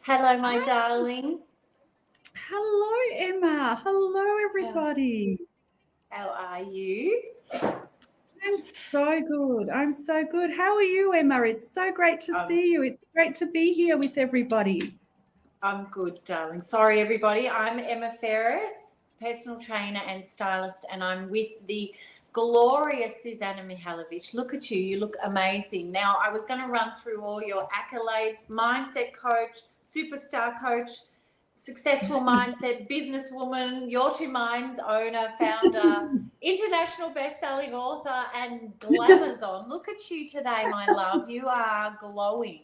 Hello, my Hi. darling. Hello, Emma. Hello, How, everybody. how are you? I'm so good. I'm so good. How are you, Emma? It's so great to Um, see you. It's great to be here with everybody. I'm good, darling. Sorry, everybody. I'm Emma Ferris, personal trainer and stylist, and I'm with the glorious Suzana Mihajlovic. Look at you. You look amazing. Now, I was going to run through all your accolades: mindset coach, superstar coach, successful mindset, businesswoman, Your Two Minds owner, founder, international best-selling author, and glamazon. Look at you today, my love. You are glowing.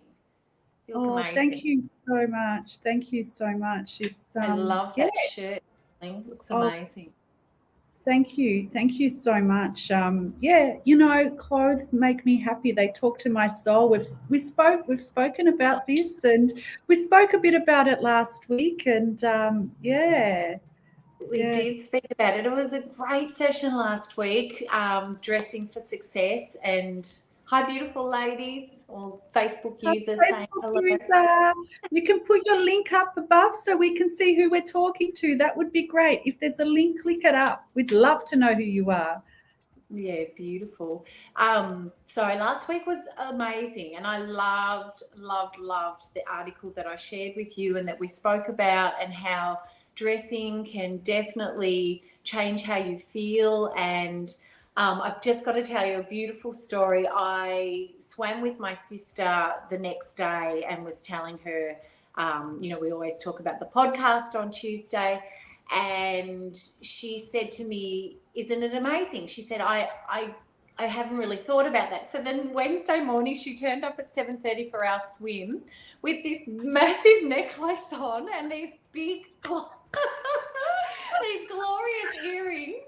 You look Oh, thank amazing. you so much. Thank you so much. It's I love yeah. that shirt. Looks Oh, amazing. thank you. Thank you so much. Yeah, clothes make me happy. They talk to my soul. We've spoken about this, and we spoke a bit about it last week. And yeah, We did yes. speak about it. It was a great session last week, dressing for success. And hi, beautiful ladies or Facebook users saying Facebook hello. user. You can put your link up above so we can see who we're talking to. That would be great. If there's a link, click it up. We'd love to know who you are. Yeah, beautiful. So last week was amazing, and I loved the article that I shared with you and that we spoke about, and how dressing can definitely change how you feel. And I've just got to tell you a beautiful story. I swam with my sister the next day and was telling her, we always talk about the podcast on Tuesday, and she said to me, "Isn't it amazing?" She said, I haven't really thought about that." So then Wednesday morning, she turned up at 7:30 for our swim with this massive necklace on and these big these glorious earrings,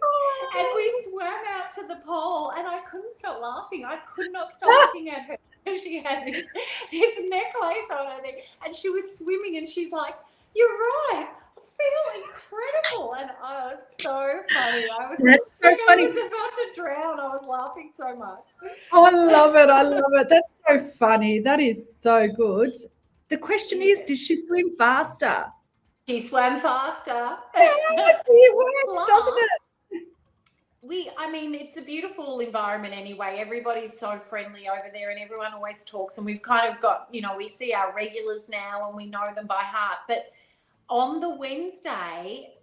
and we swam out to the pole, and I couldn't stop laughing. I could not stop looking at her. She had this necklace on her neck, and she was swimming, and she's like, "You're right, I feel incredible." And I was so funny. I was That's so like, I funny. was about to drown. I was laughing so much. Oh, I love it. I love it. That's so funny. That is so good. The question is, Yeah. did she swim faster? She swam faster. Yes, it works, doesn't Plus, it? I mean, it's a beautiful environment anyway. Everybody's so friendly over there, and everyone always talks. And we've kind of got, we see our regulars now and we know them by heart. But on the Wednesday,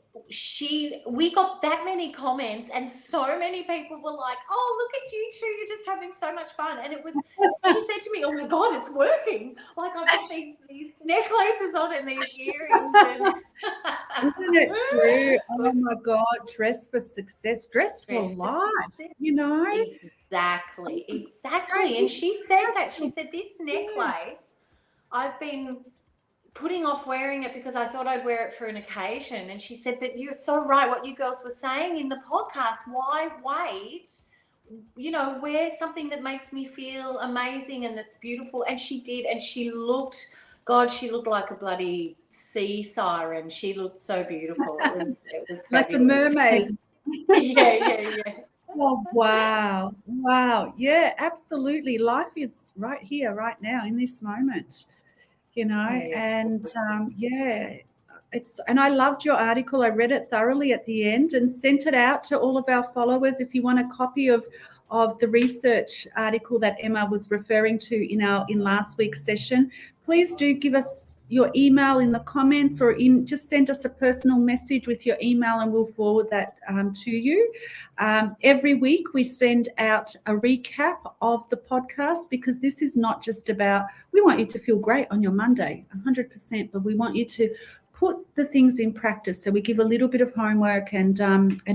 we got that many comments, and so many people were like, "Oh, look at you two, you're just having so much fun." And she said to me, "Oh my God, it's working. Like, I've got these necklaces on and these earrings." And Isn't it true? it Oh was my God, dress for success, dress for stressful. life, you know? Exactly. Don't And you she said that. She feel said, "This yeah. necklace, I've been putting off wearing it because I thought I'd wear it for an occasion." And she said, "But you're so right, what you girls were saying in the podcast. Why wait? Wear something that makes me feel amazing and that's beautiful." And she did. And she looked like a bloody sea siren. She looked so beautiful. It was Like a fabulous. mermaid. Yeah. Oh, wow. Wow. Yeah, absolutely. Life is right here, right now, in this moment, Yeah. and yeah, and I loved your article. I read it thoroughly at the end and sent it out to all of our followers. If you want a copy of the research article that Emma was referring to in last week's session, please do give us your email in the comments, or just send us a personal message with your email and we'll forward that to you. Every week we send out a recap of the podcast, because this is not just about, we want you to feel great on your Monday, 100%, but we want you to put the things in practice. So we give a little bit of homework, and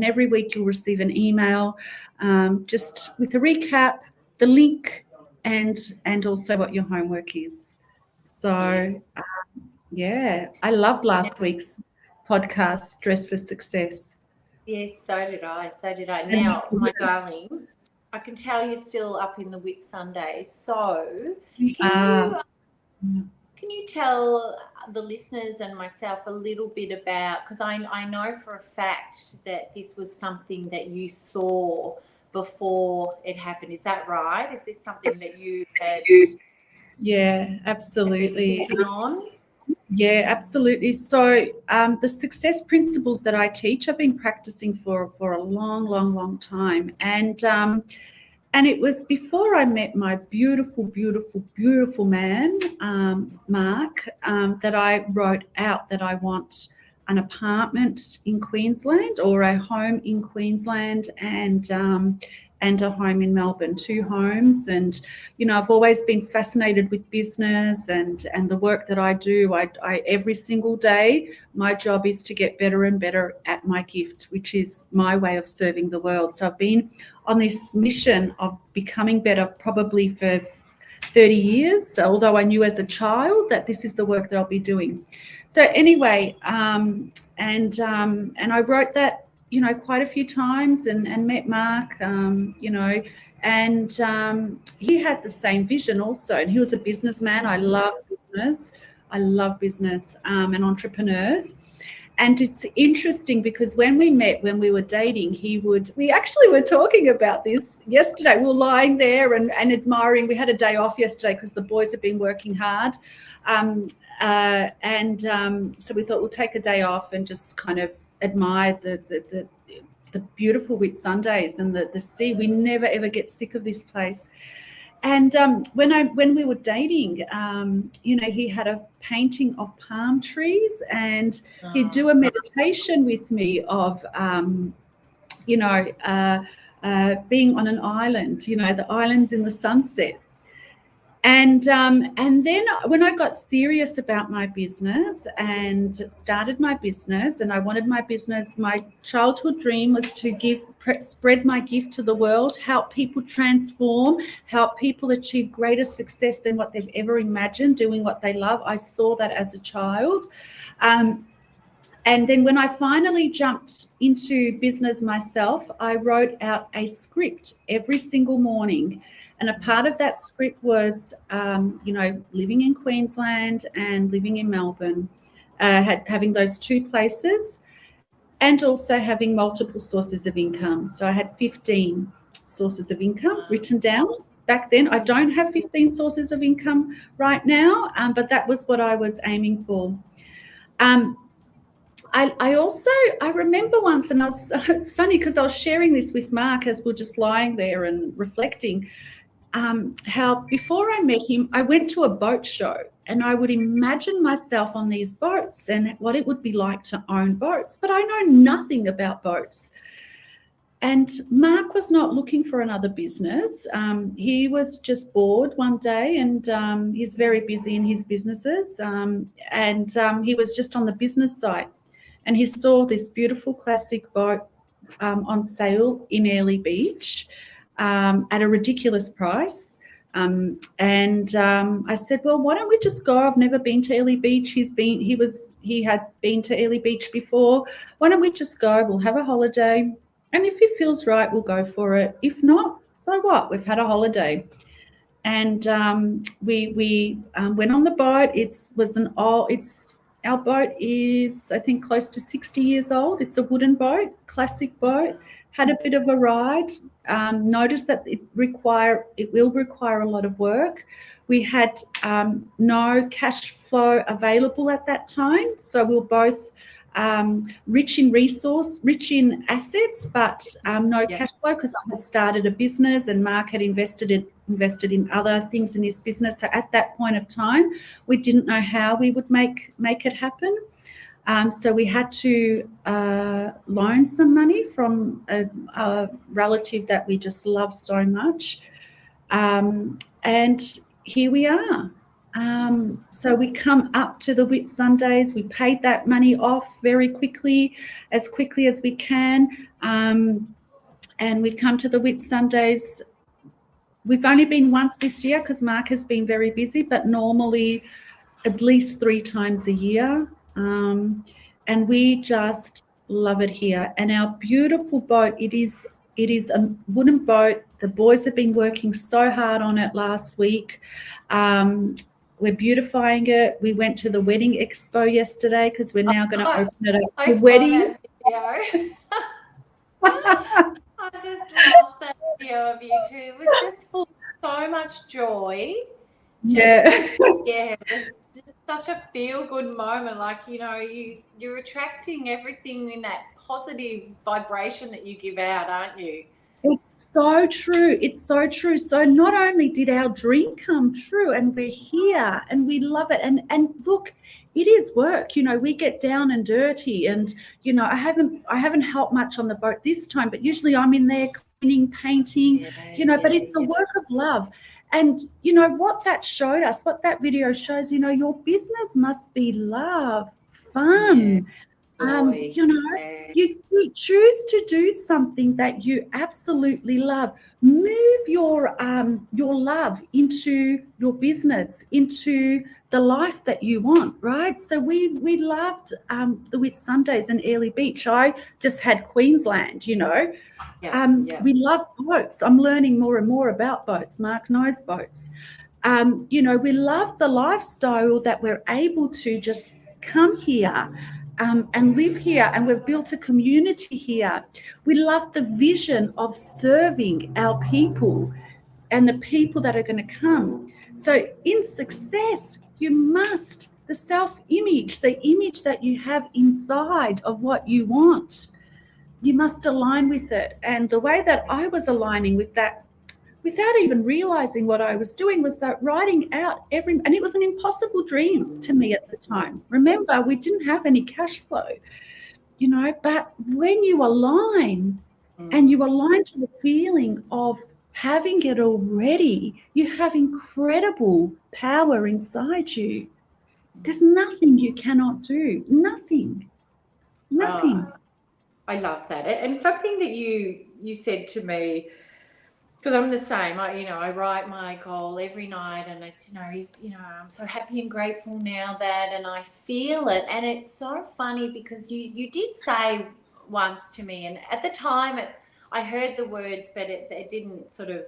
every week you'll receive an email just with a recap, the link, and also what your homework is. Yes. So yeah, I loved last week's podcast, Dress for Success. Yes, so did I. So did I. And Now, my darling, I can tell you're still up in the Whit Sunday. So, we can are. you can you tell the listeners and myself a little bit about, because I know for a fact that this was something that you saw before it happened. Is that right? Is this something that you had Yeah, been absolutely. working on? Yeah, absolutely. So the success principles that I teach, I've been practicing for a long, long, long time, and it was before I met my beautiful, beautiful, beautiful man, Mark, that I wrote out that I want an apartment in Queensland or a home in Queensland and a home in Melbourne, 2 homes. And, you know, I've always been fascinated with business and the work that I do. I every single day, my job is to get better and better at my gift, which is my way of serving the world. So I've been on this mission of becoming better probably for 30 years, although I knew as a child that this is the work that I'll be doing. So anyway, and I wrote that, you know, quite a few times and met Mark, you know, and he had the same vision also. And he was a businessman. I love business. I love business and entrepreneurs. And it's interesting because when we met, when we were dating, we actually were talking about this yesterday. We were lying there and admiring. We had a day off yesterday because the boys have been working hard. So we thought we'll take a day off and just kind of admire the beautiful Whitsundays and the sea. We never, ever get sick of this place. And when we were dating, you know, he had a painting of palm trees, and he'd do a meditation with me of, you know, being on an island, you know, the islands in the sunset. And then when I got serious about my business and started my business, and I wanted my business, my childhood dream was to spread my gift to the world, help people transform, help people achieve greater success than what they've ever imagined, doing what they love. I saw that as a child. And then when I finally jumped into business myself, I wrote out a script every single morning. And a part of that script was, you know, living in Queensland and living in Melbourne, having those 2 places, and also having multiple sources of income. So I had 15 sources of income written down back then. I don't have 15 sources of income right now, but that was what I was aiming for. I remember once, and it's funny because I was sharing this with Mark as we're just lying there and reflecting, how before I met him, I went to a boat show and I would imagine myself on these boats and what it would be like to own boats, but I know nothing about boats. And Mark was not looking for another business. He was just bored one day, and he's very busy in his businesses, and he was just on the business side, and he saw this beautiful classic boat on sale in Airlie Beach, at a ridiculous price. I said, well, why don't we just go? I've never been to Airlie Beach. He had been to Airlie Beach before. Why don't we just go? We'll have a holiday. And if it feels right, we'll go for it. If not, so what? We've had a holiday. And we went on the boat. Our boat is, I think, close to 60 years old. It's a wooden boat, classic boat. Had a bit of a ride, noticed that it will require a lot of work. We had no cash flow available at that time, so we were both rich in assets, but no cash flow because I had started a business and Mark had invested in other things in his business. So at that point of time, we didn't know how we would make it happen. So we had to loan some money from a relative that we just love so much. And here we are. So we come up to the Whitsundays. We paid that money off very quickly as we can. And we come to the Whitsundays. We've only been once this year because Mark has been very busy, but normally at least 3 times a year. And we just love it here. And our beautiful boat, it is a wooden boat. The boys have been working so hard on it last week. We're beautifying it. We went to the wedding expo yesterday because we're now going to open it up for weddings. I just love that video of you two. It was just full of so much joy. Yeah. Yeah, it was just such a feel-good moment. Like, you're attracting everything in that positive vibration that you give out, aren't you? It's so true. It's so true. So not only did our dream come true and we're here and we love it. And look, it is work. We get down and dirty, and I haven't helped much on the boat this time, but usually I'm in there cleaning, painting, but it's a work of love. And what that showed us, what that video shows, your business must be love, fun. You choose to do something that you absolutely love. Move your love into your business, into the life that you want, right? So we loved the Whit Sundays in Airlie Beach. I just had Queensland, We love boats. I'm learning more and more about boats. Mark knows boats. We love the lifestyle that we're able to just come here and live here, and we've built a community here. We love the vision of serving our people and the people that are going to come. So in success, you must, the self-image, the image that you have inside of what you want, you must align with it. And the way that I was aligning with that, without even realizing what I was doing, was that writing out and it was an impossible dream to me at the time. Remember, we didn't have any cash flow, but when you align and you align to the feeling of having it already, you have incredible power inside you. There's nothing you cannot do. Nothing. I love that. And something that you said to me, because I'm the same. I write my goal every night, and it's, I'm so happy and grateful now that, and I feel it. And it's so funny because you did say once to me, and at the time I heard the words, but it didn't sort of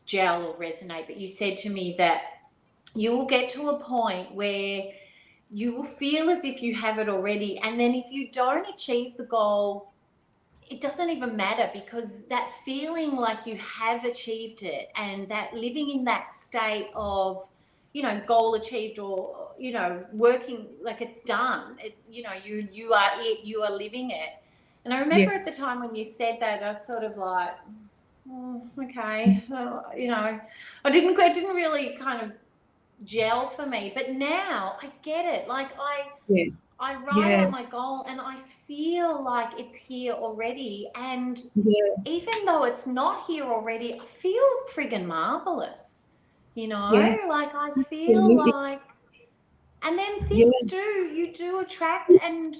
gel or resonate. But you said to me that you will get to a point where you will feel as if you have it already. And then if you don't achieve the goal, it doesn't even matter, because that feeling like you have achieved it, and that living in that state of, goal achieved, or, working like it's done, you are it, you are living it. And I remember at the time when you said that, I was sort of like, okay, it didn't really kind of gel for me. But now I get it. Like I write out my goal and I feel like it's here already. And even though it's not here already, I feel friggin' marvelous, like I feel like, and then things you do attract. And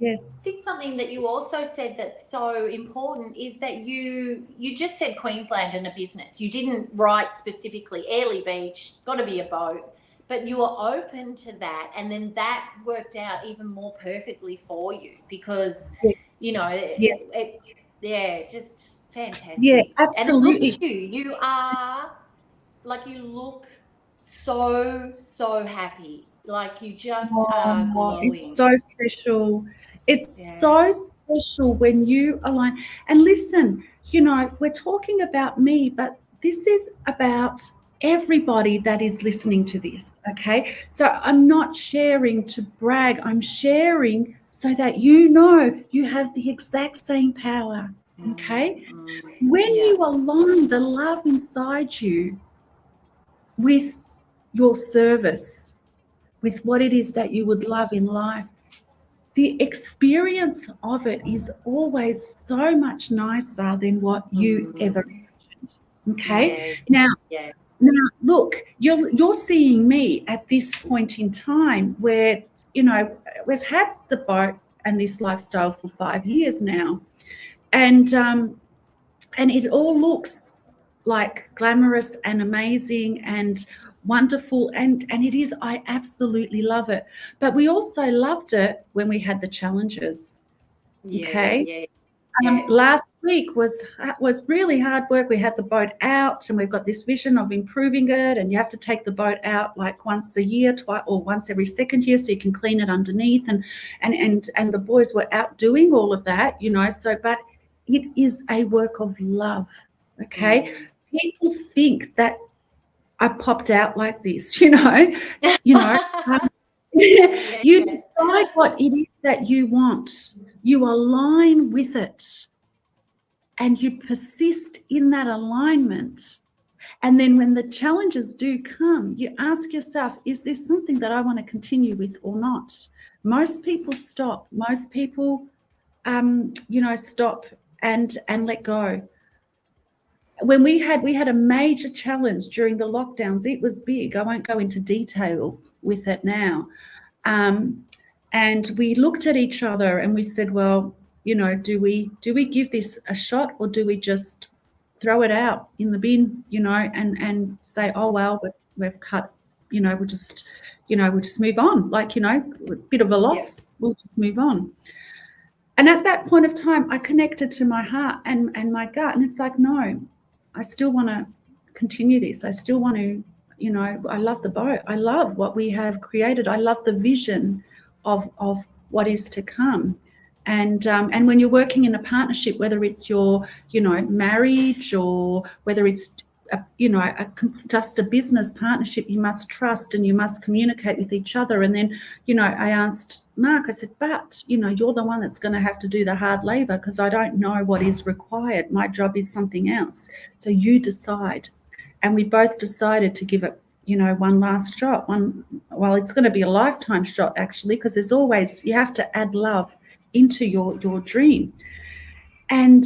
I think something that you also said that's so important is that you just said Queensland and a business. You didn't write specifically Airlie Beach, got to be a boat. But you were open to that, and then that worked out even more perfectly for you, because, just fantastic. Yeah, absolutely. And look at you. You are, like, you look so, so happy. Like, you just are glowing. It's so special. It's so special when you align. And listen, we're talking about me, but this is about everybody that is listening to this, okay? So I'm not sharing to brag. I'm sharing so that you have the exact same power, okay? When you align the love inside you with your service, with what it is that you would love in life, the experience of it is always so much nicer than what you ever imagined, okay? Now, look, you're seeing me at this point in time where, we've had the boat and this lifestyle for 5 years now, and it all looks like glamorous and amazing and wonderful, and it is. I absolutely love it. But we also loved it when we had the challenges. Okay. Last week was really hard work. We had the boat out, and we've got this vision of improving it, and you have to take the boat out like once a year, or once every second year, so you can clean it underneath, and the boys were out doing all of that, so, but it is a work of love, okay? People think that I popped out like this, You decide what it is that you want. You align with it. And you persist in that alignment. And then when the challenges do come, you ask yourself, is this something that I want to continue with or not? Most people stop. Most people, stop and let go. When we had a major challenge during the lockdowns, it was big. I won't go into detail with it now. And we looked at each other and we said, well, do we give this a shot, or do we just throw it out in the bin, and say, oh, well, we've cut, we'll just move on. Like, a bit of a loss, we'll just move on. And at that point of time, I connected to my heart and my gut. And it's like, no, I still want to continue this. I still want to, I love the boat. I love what we have created. I love the vision of what is to come. And when you're working in a partnership, whether it's your, marriage, or whether it's, just a business partnership, you must trust and you must communicate with each other. And then, I asked Mark, I said, but, you're the one that's going to have to do the hard labor, because I don't know what is required. My job is something else. So you decide. And we both decided to give it, one last shot. It's going to be a lifetime shot, actually, because there's always, you have to add love into your dream. And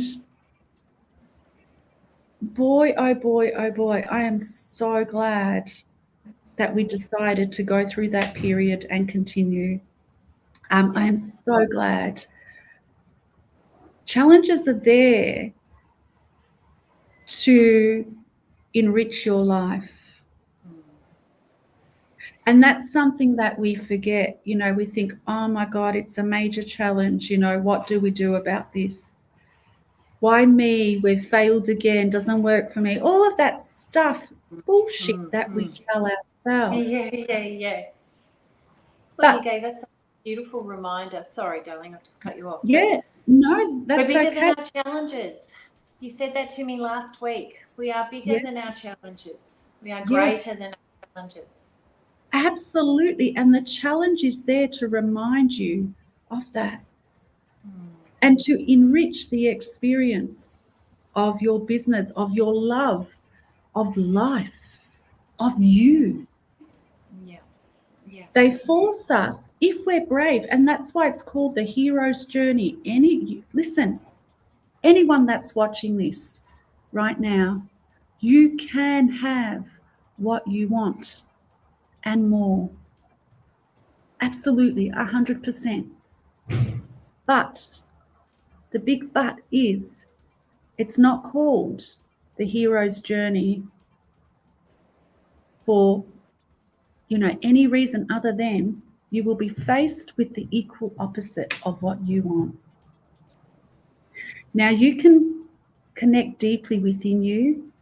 boy, oh boy, oh boy, I am so glad that we decided to go through that period and continue. I am so glad. Challenges are there to enrich your life. And that's something that we forget. We think, oh my God, it's a major challenge. What do we do about this? Why me? We've failed again. Doesn't work for me. All of that stuff, bullshit that we tell ourselves. Yeah. Well, you gave us a beautiful reminder. Sorry, darling, I've just cut you off. Yeah, no, that's okay. We're bigger than our challenges. You said that to me last week. We are bigger than our challenges. We are greater than our challenges. Absolutely. And the challenge is there to remind you of that and to enrich the experience of your business, of your love, of life, of you. They force us, if we're brave, and that's why it's called the hero's journey. Listen, anyone that's watching this right now, you can have what you want and more. Absolutely, 100%. But the big but is, it's not called the hero's journey for any reason other than you will be faced with the equal opposite of what you want. Now, you can connect deeply within you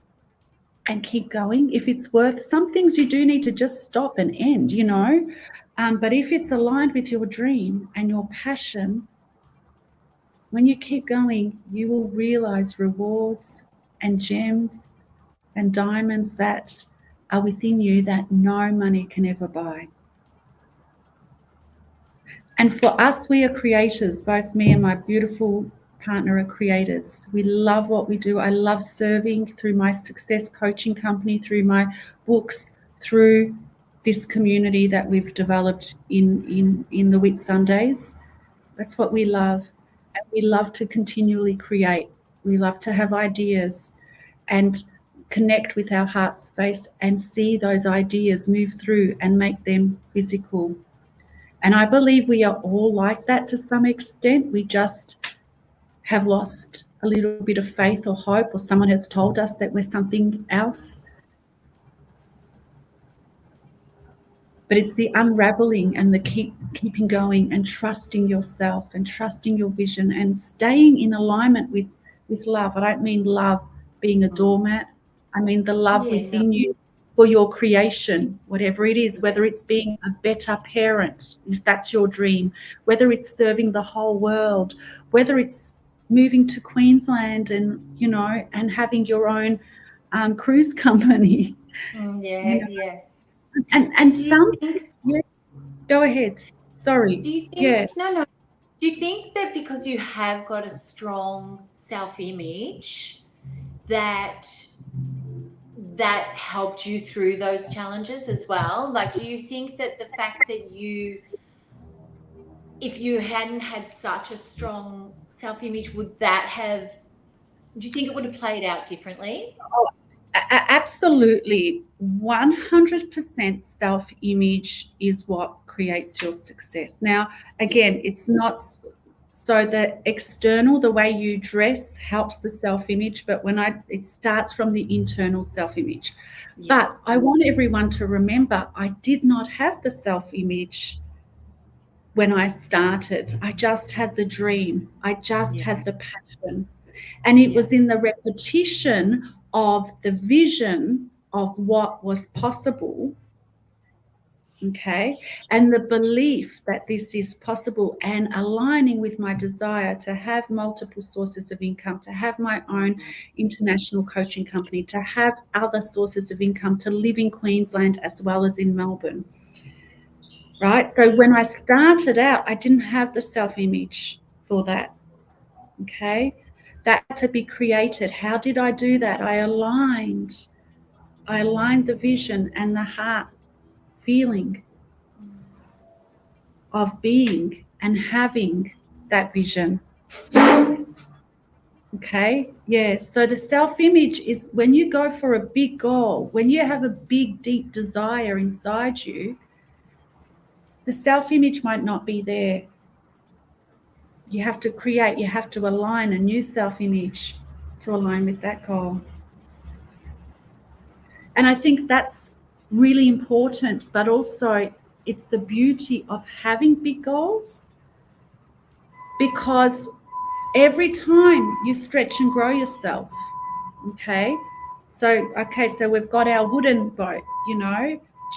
and keep going. If it's worth, some things you do need to just stop and end, but if it's aligned with your dream and your passion, when you keep going, you will realize rewards and gems and diamonds that are within you that no money can ever buy. And for us, we are creators. Both me and my beautiful partner are creators. We love what we do. I love serving through my success coaching company, through my books, through this community that we've developed in the Whit Sundays. That's what we love. And we love to continually create. We love to have ideas and connect with our heart space and see those ideas move through and make them physical. And I believe we are all like that to some extent. We just have lost a little bit of faith or hope, or someone has told us that we're something else. But it's the unraveling and the keeping going and trusting yourself and trusting your vision and staying in alignment with love. I don't mean love being a doormat. I mean the love within you for your creation, whatever it is, whether it's being a better parent, if that's your dream, whether it's serving the whole world, whether it's moving to Queensland and, and having your own cruise company. Yeah. And some, Go ahead. Sorry. Do you think, Yeah. no, do you think that because you have got a strong self-image that helped you through those challenges as well? Like, do you think that the fact that if you hadn't had such a strong self-image, do you think it would have played out differently? Oh, absolutely. 100% self-image is what creates your success. Now, again, it's not so the external, the way you dress helps the self-image, but it starts from the internal self-image. Yeah. But I want everyone to remember, I did not have the self-image when I started. I just had the dream. I just had the passion. And it was in the repetition of the vision of what was possible, okay, and the belief that this is possible, and aligning with my desire to have multiple sources of income, to have my own international coaching company, to have other sources of income, to live in Queensland as well as in Melbourne. Right? So when I started out, I didn't have the self-image for that. Okay? That had to be created. How did I do that? I aligned the vision and the heart feeling of being and having that vision. Okay? Yes. So the self-image is when you go for a big goal, when you have a big, deep desire inside you, the self-image might not be there. You have to create, you have to align a new self-image to align with that goal. And I think that's really important, but also it's the beauty of having big goals, because every time you stretch and grow yourself, okay? So we've got our wooden boat,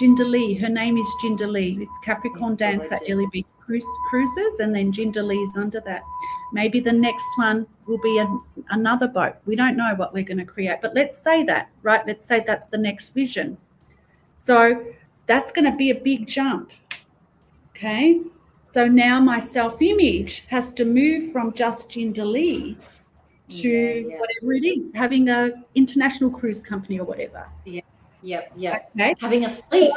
Jinda Lee, her name is Jinda Lee. It's Capricorn Dancer, Ellie Beach Cruises, and then Jinda Lee's under that. Maybe the next one will be another boat. We don't know what we're going to create, but let's say that, right? Let's say that's the next vision. So that's going to be a big jump, okay? So now my self-image has to move from just Jinda Lee to whatever it is, having an international cruise company or whatever. Yep. Okay. Having a fleet.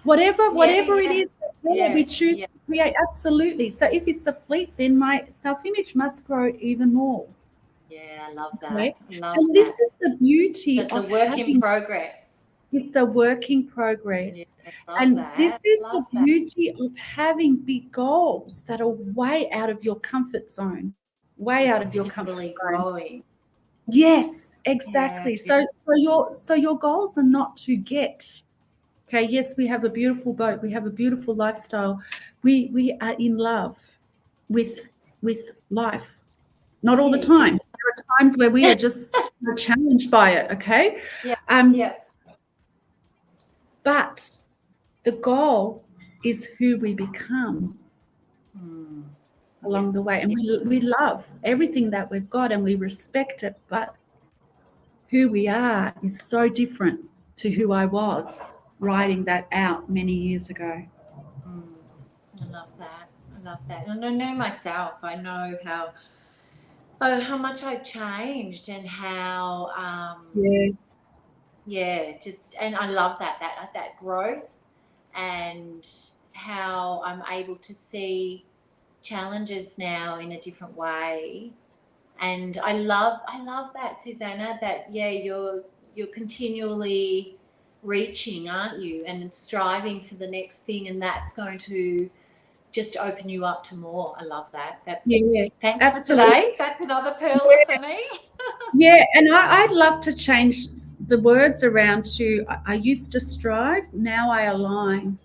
Whatever it is that we choose to create. Absolutely. So if it's a fleet, then my self-image must grow even more. Yeah, I love that. Okay? This is the beauty of a work in progress. It's a work in progress. This is the beauty of having big goals that are way out of your comfort zone. Way out of your comfort zone. Growing. Yes, exactly. So your goals are not to get. Okay, yes, we have a beautiful boat, we have a beautiful lifestyle. We are in love with life. Not all the time. There are times where we are just challenged by it, okay? But the goal is who we become along the way. And we love everything that we've got and we respect it, but who we are is so different to who I was writing that out many years ago. I love that. And I know myself. I know how much I've changed and how and I love that growth and how I'm able to see challenges now in a different way. And I love that, Suzana, that you're continually reaching, aren't you, and striving for the next thing, and that's going to just open you up to more. I love that. Thanks absolutely. For today. That's another pearl for me. And I'd love to change the words around to I used to strive, now I align.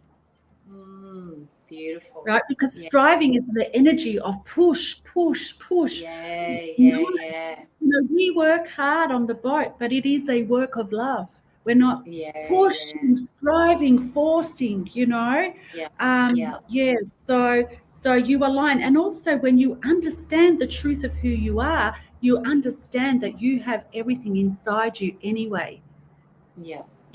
Beautiful. Right? Because striving is the energy of push. We work hard on the boat, but it is a work of love. We're not pushing, striving, forcing, So you align. And also when you understand the truth of who you are, you understand that you have everything inside you anyway.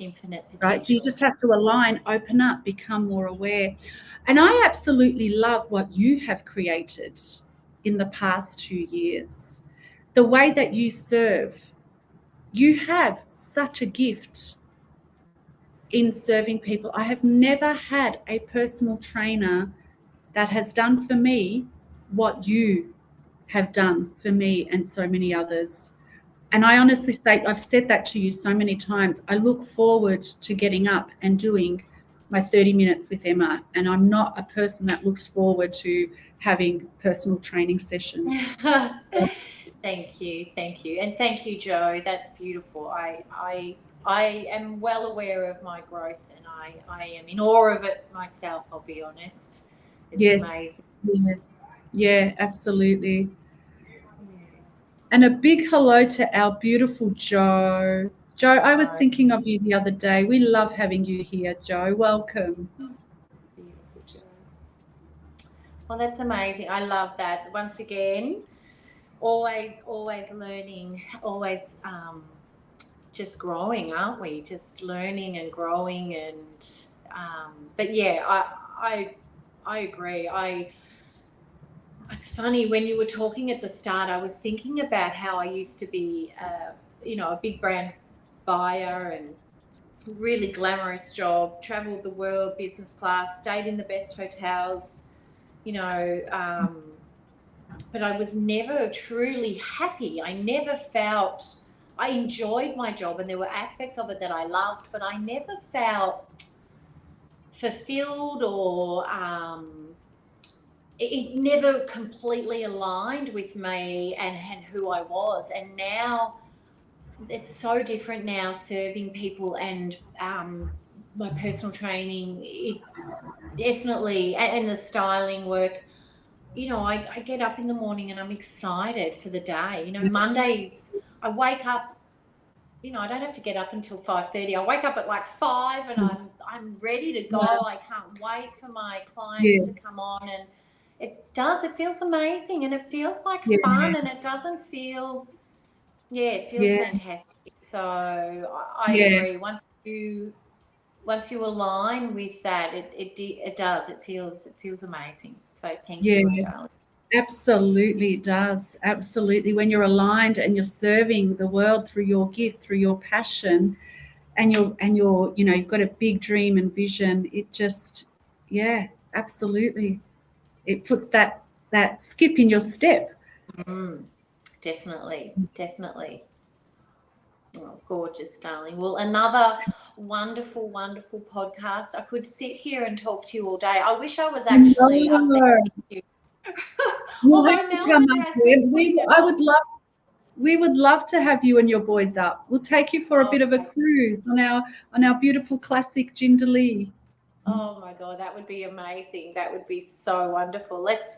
Infinite potential. Right? So you just have to align, open up, become more aware. And I absolutely love what you have created in the past 2 years. The way that you serve, you have such a gift in serving people. I have never had a personal trainer that has done for me what you have done for me and so many others. And I honestly say, I've said that to you so many times. I look forward to getting up and doing my 30 minutes with Emma. And I'm not a person that looks forward to having personal training sessions. Thank you. And thank you, Jo. That's beautiful. I am well aware of my growth, and I am in awe of it myself, I'll be honest. It's amazing. Yeah, absolutely. And a big hello to our beautiful Jo. Jo, I was thinking of you the other day. We love having you here, Jo. Welcome. Beautiful, Jo. Well, that's amazing. I love that. Once again, always learning, always just growing, aren't we? Just learning and growing, and but yeah, I agree. It's funny, when you were talking at the start, I was thinking about how I used to be a big brand buyer, and really glamorous job, traveled the world business class, stayed in the best hotels, but I was never truly happy. I never felt, I enjoyed my job and there were aspects of it that I loved, but I never felt fulfilled, or it never completely aligned with me and who I was. And now it's so different now, serving people and my personal training. It's definitely, and the styling work. I get up in the morning and I'm excited for the day. Mondays, I wake up, I don't have to get up until 5:30. I wake up at like 5 and I'm ready to go. I can't wait for my clients to come on, and it feels amazing, and it feels like fun, and it doesn't feel, it feels fantastic. So I agree. Once you align with that, it does. It feels amazing. So thank you, my darling. Absolutely, it does. Absolutely. When you're aligned and you're serving the world through your gift, through your passion, and you're you've got a big dream and vision, it just, absolutely. It puts that skip in your step. Definitely. Oh, gorgeous, darling. Well, another wonderful, wonderful podcast. I could sit here and talk to you all day. I wish I was actually up there with you. You'll have to come up here. We would love to have you and your boys up. We'll take you for a bit of a cruise on our beautiful classic Jindalee. Oh my God, that would be amazing. That would be so wonderful. Let's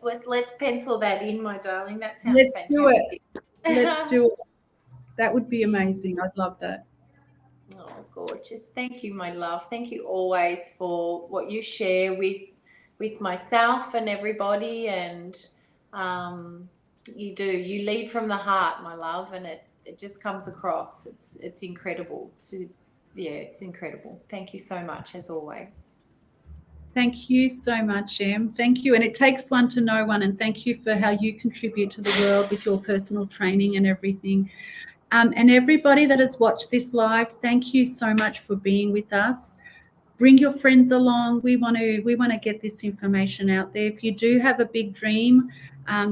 pencil that in, my darling. That sounds fantastic. Let's do it. That would be amazing. I'd love that. Oh, gorgeous. Thank you, my love. Thank you always for what you share with myself and everybody. And you lead from the heart, my love, and it just comes across. It's incredible. It's incredible. Thank you so much, as always. Thank you so much, Em. Thank you. And it takes one to know one. And thank you for how you contribute to the world with your personal training and everything. And everybody that has watched this live, thank you so much for being with us. Bring your friends along. We want to get this information out there. If you do have a big dream,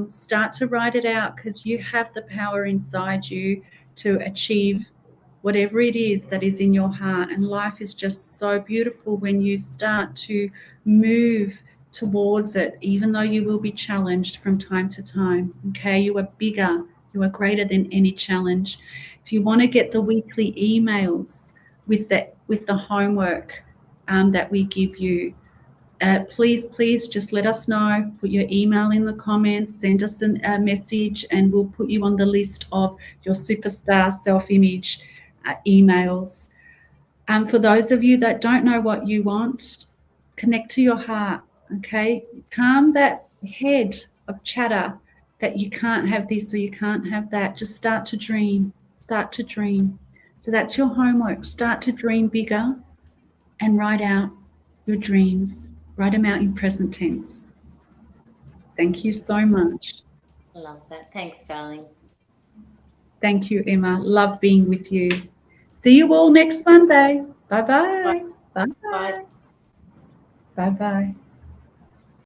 start to write it out, because you have the power inside you to achieve whatever it is that is in your heart. And life is just so beautiful when you start to move towards it, even though you will be challenged from time to time. Okay, you are bigger. You are greater than any challenge. If you want to get the weekly emails with the homework that we give you, please just let us know. Put your email in the comments, send us a message, and we'll put you on the list of your superstar self-image emails. For those of you that don't know what you want, connect to your heart. Okay, calm that head of chatter that you can't have this or you can't have that. Just start to dream. So that's your homework. Start to dream bigger and write out your dreams. Write them out in present tense. Thank you so much. Love that. Thanks, darling. Thank you, Emma. Love being with you. See you all next Monday. Bye-bye. Bye. Bye-bye. Bye-bye.